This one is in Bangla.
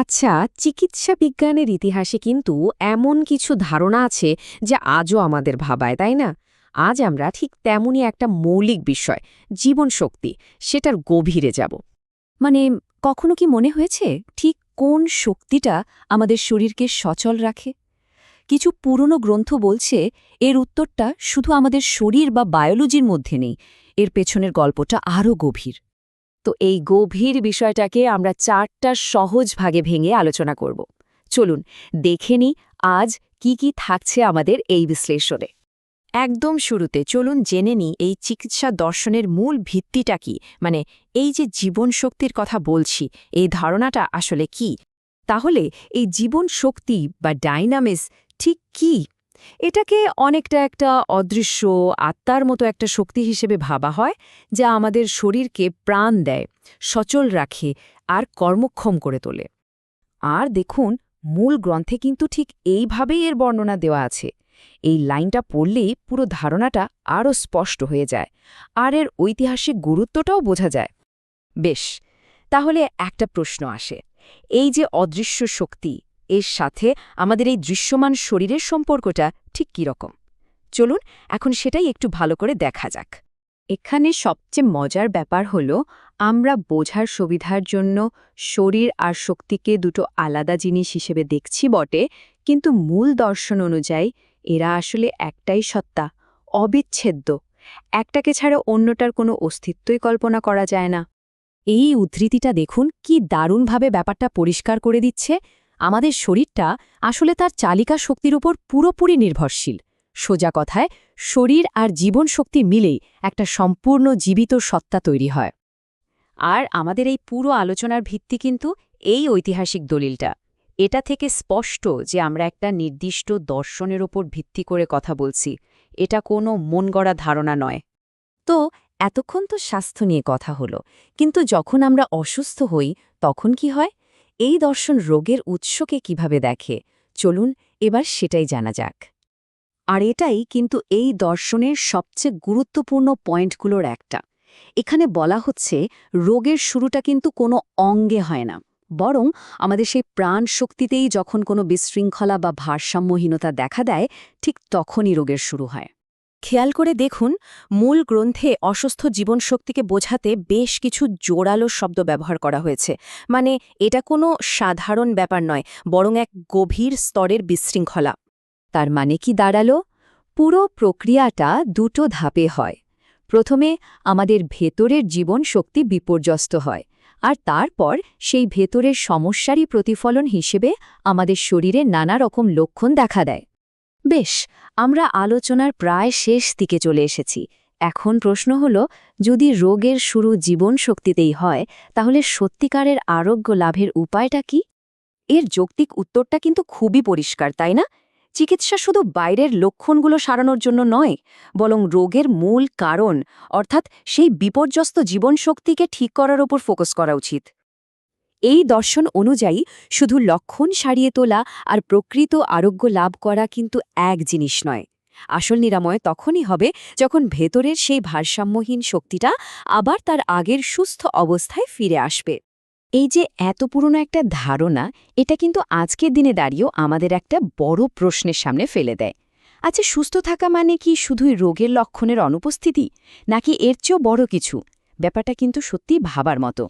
আচ্ছা, চিকিৎসা বিজ্ঞানের ইতিহাসে কিন্তু এমন কিছু ধারণা আছে যা আজও আমাদের ভাবায়, তাই না? আজ আমরা ঠিক তেমনই একটা মৌলিক বিষয়, জীবন শক্তি, সেটার গভীরে যাব। মানে কখনো কি মনে হয়েছে ঠিক কোন শক্তিটা আমাদের শরীরকে সচল রাখে? কিছু পুরনো গ্রন্থ বলছে এর উত্তরটা শুধু আমাদের শরীর বা বায়োলজির মধ্যে নেই, এর পেছনের গল্পটা আরও গভীর। তো এই গভীর বিষয়টাকে আমরা 4টা সহজ ভাগে ভেঙে আলোচনা করব। চলুন দেখে নিই আজ কি কি থাকছে আমাদের এই বিশ্লেষণে। একদম শুরুতে চলুন জেনে নিই এই চিকিৎসা দর্শনের মূল ভিত্তিটা কি, মানে এই যে জীবন শক্তির কথা বলছি, এই ধারণাটা আসলে কি? তাহলে এই জীবন শক্তি বা ডাইনামিস ঠিক কি? এটাকে অনেকটা একটা অদৃশ্য আত্মার মতো একটা শক্তি হিসেবে ভাবা হয়, যা আমাদের শরীরকে প্রাণ দেয়, সচল রাখে আর কর্মক্ষম করে তোলে। আর দেখুন, মূল গ্রন্থে কিন্তু ঠিক এইভাবেই এর বর্ণনা দেওয়া আছে। এই লাইনটা পড়লেই পুরো ধারণাটা আরও স্পষ্ট হয়ে যায়, আর এর ঐতিহাসিক গুরুত্বটাও বোঝা যায়। বেশ, তাহলে একটা প্রশ্ন আসে, এই যে অদৃশ্য শক্তি, এর সাথে আমাদের এই দৃশ্যমান শরীরের সম্পর্কটা ঠিক কী রকম? চলুন এখন সেটাই একটু ভালো করে দেখা যাক। এখানে সবচেয়ে মজার ব্যাপার হল আমরা বোঝার সুবিধার জন্য শরীর আর শক্তিকে দুটো আলাদা জিনিস হিসেবে দেখছি বটে, কিন্তু মূল দর্শন অনুযায়ী এরা আসলে একটাই সত্তা, অবিচ্ছেদ্য। একটাকে ছাড়া অন্যটার কোনো অস্তিত্বই কল্পনা করা যায় না। এই উদ্ধৃতিটা দেখুন কি দারুণভাবে ব্যাপারটা পরিষ্কার করে দিচ্ছে। আমাদের শরীরটা আসলে তার চালিকা শক্তির উপর পুরোপুরি নির্ভরশীল। সোজা কথায়, শরীর আর জীবন শক্তি মিলেই একটা সম্পূর্ণ জীবিত সত্তা তৈরি হয়। আর আমাদের এই পুরো আলোচনার ভিত্তি কিন্তু এই ঐতিহাসিক দলিলটা। এটা থেকে স্পষ্ট যে আমরা একটা নির্দিষ্ট দর্শনের ওপর ভিত্তি করে কথা বলছি, এটা কোনো মন গড়া ধারণা নয়। তো এতক্ষণ তো স্বাস্থ্য নিয়ে কথা হলো, কিন্তু যখন আমরা অসুস্থ হই তখন কি হয়? এই দর্শন রোগের উৎসকে কিভাবে দেখে? চলুন এবার সেটাই জানা যাক। আর এটাই কিন্তু এই দর্শনের সবচেয়ে গুরুত্বপূর্ণ পয়েন্টগুলোর একটা। এখানে বলা হচ্ছে রোগের শুরুটা কিন্তু কোনো অঙ্গে হয় না, বরং আমাদের সেই প্রাণ শক্তিতেই যখন কোনো বিশৃঙ্খলা বা ভারসাম্যহীনতা দেখা দেয়, ঠিক তখনই রোগের শুরু হয়। খেয়াল করে দেখুন, মূল গ্রন্থে অসুস্থ জীবনশক্তিকে বোঝাতে বেশ কিছু জোরালো শব্দ ব্যবহার করা হয়েছে। মানে এটা কোনো সাধারণ ব্যাপার নয়, বরং এক গভীর স্তরের বিশৃঙ্খলা। তার মানে কি দাঁড়ালো? পুরো প্রক্রিয়াটা দুটো ধাপে হয়। প্রথমে আমাদের ভেতরের জীবন শক্তি বিপর্যস্ত হয়, আর তারপর সেই ভেতরের সমস্যারই প্রতিফলন হিসেবে আমাদের শরীরে নানা রকম লক্ষণ দেখা দেয়। বেশ, আমরা আলোচনার প্রায় শেষ দিকে চলে এসেছি। এখন প্রশ্ন হল, যদি রোগের শুরু জীবন শক্তিতেই হয়, তাহলে সত্যিকারের আরোগ্য লাভের উপায়টা কি? এর যৌক্তিক উত্তরটা কিন্তু খুবই পরিষ্কার, তাই না? চিকিৎসা শুধু বাইরের লক্ষণগুলো সারানোর জন্য নয়, বরং রোগের মূল কারণ, অর্থাৎ সেই বিপর্যস্ত জীবনশক্তিকে ঠিক করার উপর ফোকাস করা উচিত। এই দর্শন অনুযায়ী শুধু লক্ষণ সারিয়ে তোলা আর প্রকৃত আরোগ্য লাভ করা কিন্তু এক জিনিস নয়। আসল নিরাময় তখনই হবে যখন ভেতরের সেই ভারসাম্যহীন শক্তিটা আবার তার আগের সুস্থ অবস্থায় ফিরে আসবে। এই যে এত পুরনো একটা ধারণা, এটা কিন্তু আজকের দিনে দাঁড়িয়েও আমাদের একটা বড় প্রশ্নের সামনে ফেলে দেয়। আচ্ছা, সুস্থ থাকা মানে কি শুধুই রোগের লক্ষণের অনুপস্থিতি, নাকি এর চেয়েও বড় কিছু? ব্যাপারটা কিন্তু সত্যিই ভাবার মতো।